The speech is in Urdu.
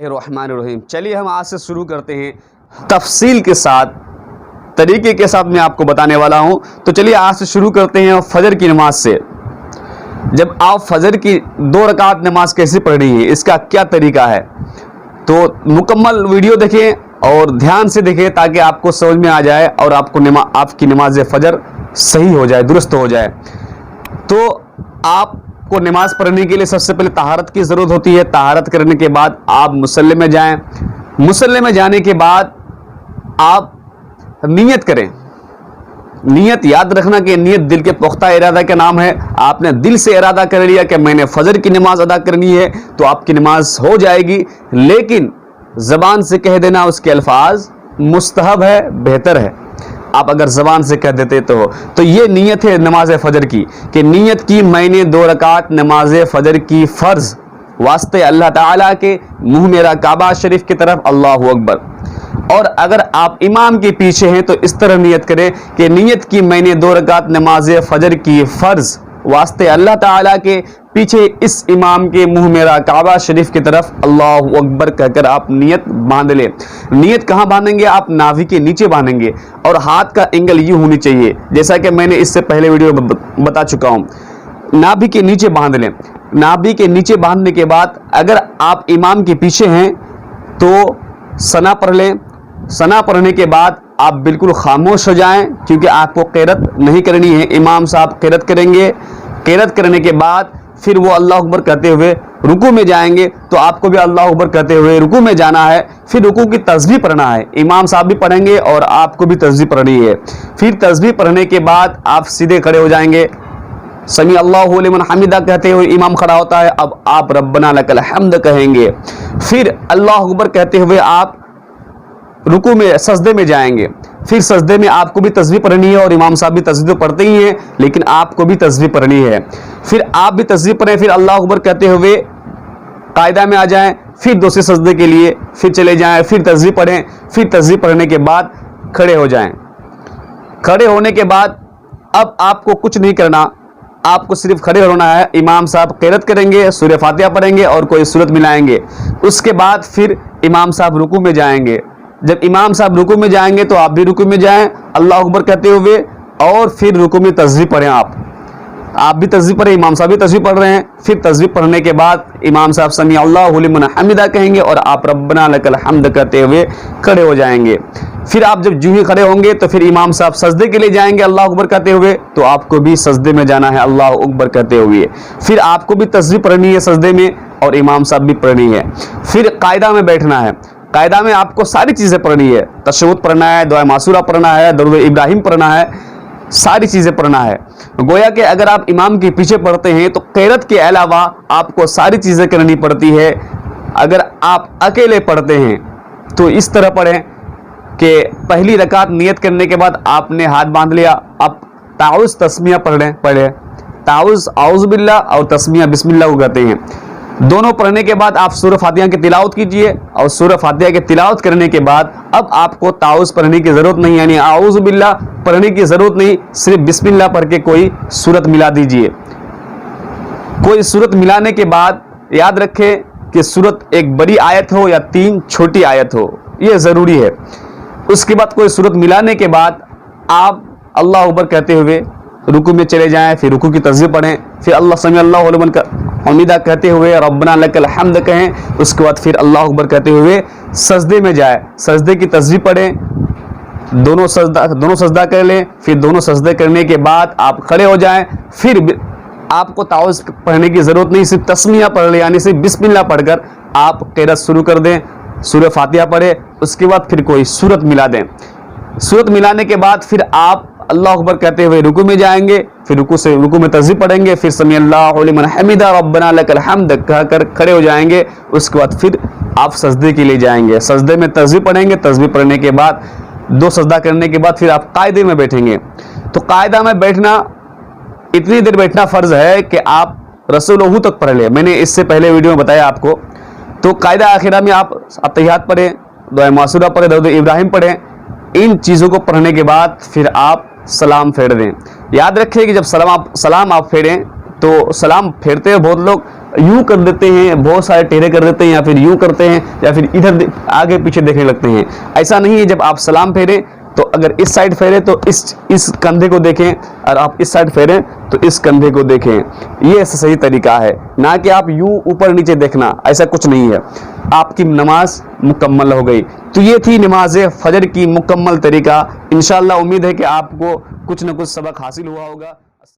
الرحمن الرحیم۔ چلیے ہم آج سے شروع کرتے ہیں تفصیل کے ساتھ، طریقے کے ساتھ میں آپ کو بتانے والا ہوں۔ تو چلیے آج سے شروع کرتے ہیں فجر کی نماز سے۔ جب آپ فجر کی 2 رکعت نماز کیسے پڑھنی ہے، اس کا کیا طریقہ ہے، تو مکمل ویڈیو دیکھیں اور دھیان سے دیکھیں تاکہ آپ کو سمجھ میں آ جائے اور آپ کی نماز فجر صحیح ہو جائے، درست ہو جائے۔ تو آپ کو نماز پڑھنے کے لیے سب سے پہلے طہارت کی ضرورت ہوتی ہے۔ طہارت کرنے کے بعد آپ مصلی میں جائیں۔ مصلی میں جانے کے بعد آپ نیت کریں۔ نیت یاد رکھنا کہ نیت دل کے پختہ ارادہ کا نام ہے۔ آپ نے دل سے ارادہ کر لیا کہ میں نے فجر کی نماز ادا کرنی ہے تو آپ کی نماز ہو جائے گی، لیکن زبان سے کہہ دینا اس کے الفاظ مستحب ہے، بہتر ہے۔ آپ اگر زبان سے کہہ دیتے تو یہ نیت ہے نماز فجر کی، کہ نیت کی میں نے 2 رکعت نماز فجر کی فرض واسطے اللہ تعالیٰ کے، منہ میرا کعبہ شریف کی طرف، اللہ اکبر۔ اور اگر آپ امام کے پیچھے ہیں تو اس طرح نیت کریں کہ نیت کی میں نے 2 رکعت نماز فجر کی فرض واسطے اللہ تعالیٰ کے، پیچھے اس امام کے منہ میرا کعبہ شریف کی طرف، اللہ اکبر کہہ کر آپ نیت باندھ لیں۔ نیت کہاں باندھیں گے؟ آپ ناভی کے نیچے باندھیں گے اور ہاتھ کا اینگل یہ ہونی چاہیے، جیسا کہ میں نے اس سے پہلے ویڈیو بتا چکا ہوں۔ نابھی کے نیچے باندھ لیں۔ نابھی کے نیچے باندھنے کے بعد اگر آپ امام کے پیچھے ہیں تو ثنا پڑھ لیں۔ ثنا پڑھنے کے بعد آپ بالکل خاموش ہو جائیں، کیونکہ آپ کو قرات نہیں کرنی ہے، امام صاحب قرات کریں گے۔ قرات کرنے کے بعد پھر وہ اللہ اکبر کہتے ہوئے رکوع میں جائیں گے، تو آپ کو بھی اللہ اکبر کہتے ہوئے رکوع میں جانا ہے۔ پھر رکوع کی تسبیح پڑھنا ہے، امام صاحب بھی پڑھیں گے اور آپ کو بھی تسبیح پڑھنی ہے۔ پھر تسبیح پڑھنے کے بعد آپ سیدھے کھڑے ہو جائیں گے، سمیع اللہ لمن حمدہ کہتے ہوئے امام کھڑا ہوتا ہے، اب آپ ربنا لک الحمد کہیں گے۔ پھر اللہ اکبر کہتے ہوئے آپ رکوع میں سجدے میں جائیں گے۔ پھر سجدے میں آپ کو بھی تسبیح پڑھنی ہے اور امام صاحب بھی تسبیح پڑھتے ہی ہیں، لیکن آپ کو بھی تسبیح پڑھنی ہے۔ پھر آپ بھی تسبیح پڑھیں، پھر اللہ اکبر کہتے ہوئے قاعدہ میں آ جائیں، پھر دوسرے سجدے کے لیے پھر چلے جائیں، پھر تسبیح پڑھیں، پھر تسبیح پڑھنے کے بعد کھڑے ہو جائیں۔ کھڑے ہونے کے بعد اب آپ کو کچھ نہیں کرنا، آپ کو صرف کھڑے ہونا ہے۔ امام صاحب قرات کریں گے، سورہ فاتحہ پڑھیں گے اور کوئی سورت ملائیں گے۔ اس کے بعد پھر امام صاحب رکوع میں جائیں گے۔ جب امام صاحب رکوع میں جائیں گے تو آپ بھی رکوع میں جائیں اللہ اکبر کہتے ہوئے، اور پھر رکوع میں تسبیح پڑھیں۔ آپ بھی تسبیح پڑھیں، امام صاحب بھی تسبیح پڑھ رہے ہیں۔ پھر تسبیح پڑھنے کے بعد امام صاحب سمیع اللہ لمن حمدہ کہیں گے اور آپ ربنا لک الحمد کہتے ہوئے کھڑے ہو جائیں گے۔ پھر آپ جب جو ہی کھڑے ہوں گے تو پھر امام صاحب سجدے کے لیے جائیں گے اللہ اکبر کہتے ہوئے، تو آپ کو بھی سجدے میں جانا ہے اللہ اکبر کہتے ہوئے۔ پھر آپ کو بھی تسبیح پڑھنی ہے سجدے میں اور امام صاحب بھی پڑھنی ہے۔ پھر قاعدہ میں بیٹھنا ہے۔ قاعدہ میں آپ کو ساری چیزیں پڑھنی ہے، تشہد پڑھنا ہے، دعائے معصورہ پڑھنا ہے، درود ابراہیم پڑھنا ہے، ساری چیزیں پڑھنا ہے۔ گویا کہ اگر آپ امام کے پیچھے پڑھتے ہیں تو قرات کے علاوہ آپ کو ساری چیزیں کرنی پڑتی ہے۔ اگر آپ اکیلے پڑھتے ہیں تو اس طرح پڑھیں کہ پہلی رکعت نیت کرنے کے بعد آپ نے ہاتھ باندھ لیا، اب تعوذ تسمیہ پڑھیں۔ تعوذ اعوذ باللہ اور تسمیہ بسم اللہ کو کہتے ہیں۔ دونوں پڑھنے کے بعد آپ سورہ فاتحہ کی تلاوت کیجئے، اور سورہ فاتحہ کی تلاوت کرنے کے بعد اب آپ کو تعوذ پڑھنے کی ضرورت نہیں، یعنی اعوذ باللہ پڑھنے کی ضرورت نہیں، صرف بسم اللہ پڑھ کے کوئی سورت ملا دیجئے۔ کوئی سورت ملانے کے بعد یاد رکھیں کہ سورت ایک بڑی آیت ہو یا 3 چھوٹی آیت ہو، یہ ضروری ہے۔ اس کے بعد کوئی سورت ملانے کے بعد آپ اللہ اکبر کہتے ہوئے رکوع میں چلے جائیں، پھر رکوع کی تسبیح پڑھیں، پھر اللہ سمیع اللہ لمن حمدہ کہتے ہوئے ربنا لک الحمد کہیں۔ اس کے بعد پھر اللہ اکبر کہتے ہوئے سجدے میں جائیں، سجدے کی تسبیح پڑھیں، دونوں سجدہ کر لیں۔ پھر دونوں سجدے کرنے کے بعد آپ کھڑے ہو جائیں۔ پھر آپ کو تعوذ پڑھنے کی ضرورت نہیں، صرف تسمیہ پڑھ لیں، یعنی صرف بسم اللہ پڑھ کر آپ قرات شروع کر دیں، سورہ فاتحہ پڑھیں۔ اس کے بعد پھر کوئی سورت ملا دیں۔ سورت ملانے کے بعد پھر آپ اللہ اکبر کہتے ہوئے رکوع میں جائیں گے، پھر رکوع میں تسبیح پڑھیں گے، پھر سمیع اللہ لمن حمدہ ربنا لک الحمد کہہ کر کھڑے ہو جائیں گے۔ اس کے بعد پھر آپ سجدے کے لیے جائیں گے، سجدے میں تسبیح پڑھیں گے، تسبیح پڑھنے کے بعد 2 سجدہ کرنے کے بعد پھر آپ قاعدے میں بیٹھیں گے۔ تو قاعدہ میں بیٹھنا، اتنی دیر بیٹھنا فرض ہے کہ آپ رسولہ تک پڑھ لیں، میں نے اس سے پہلے ویڈیو میں بتایا آپ کو۔ تو قاعدہ آخرہ میں آپ اتحیات پڑھیں، دعائے معصورہ پڑھیں، درود ابراہیم پڑھیں۔ ان چیزوں کو پڑھنے کے بعد پھر آپ سلام پھیر دیں۔ یاد رکھیں کہ جب سلام آپ پھیریں تو سلام پھیرتے ہیں بہت لوگ یوں کر دیتے ہیں, بہت سارے ٹیڑھے کر دیتے ہیں, یا پھر یوں کرتے ہیں, یا پھر ادھر آگے پیچھے دیکھنے لگتے ہیں. ایسا نہیں ہے. جب آپ سلام پھیریں تو اگر اس سائڈ پھیریں تو اس کندھے کو دیکھیں, اور آپ اس سائڈ پھیریں تو اس کندھے کو دیکھیں. یہ صحیح طریقہ ہے, نہ کہ آپ یوں اوپر نیچے دیکھنا. ایسا کچھ نہیں ہے. آپ کی نماز مکمل ہو گئی. تو یہ تھی نماز فجر کی مکمل طریقہ. انشاءاللہ امید ہے کہ آپ کو کچھ نہ کچھ سبق حاصل ہوا ہوگا.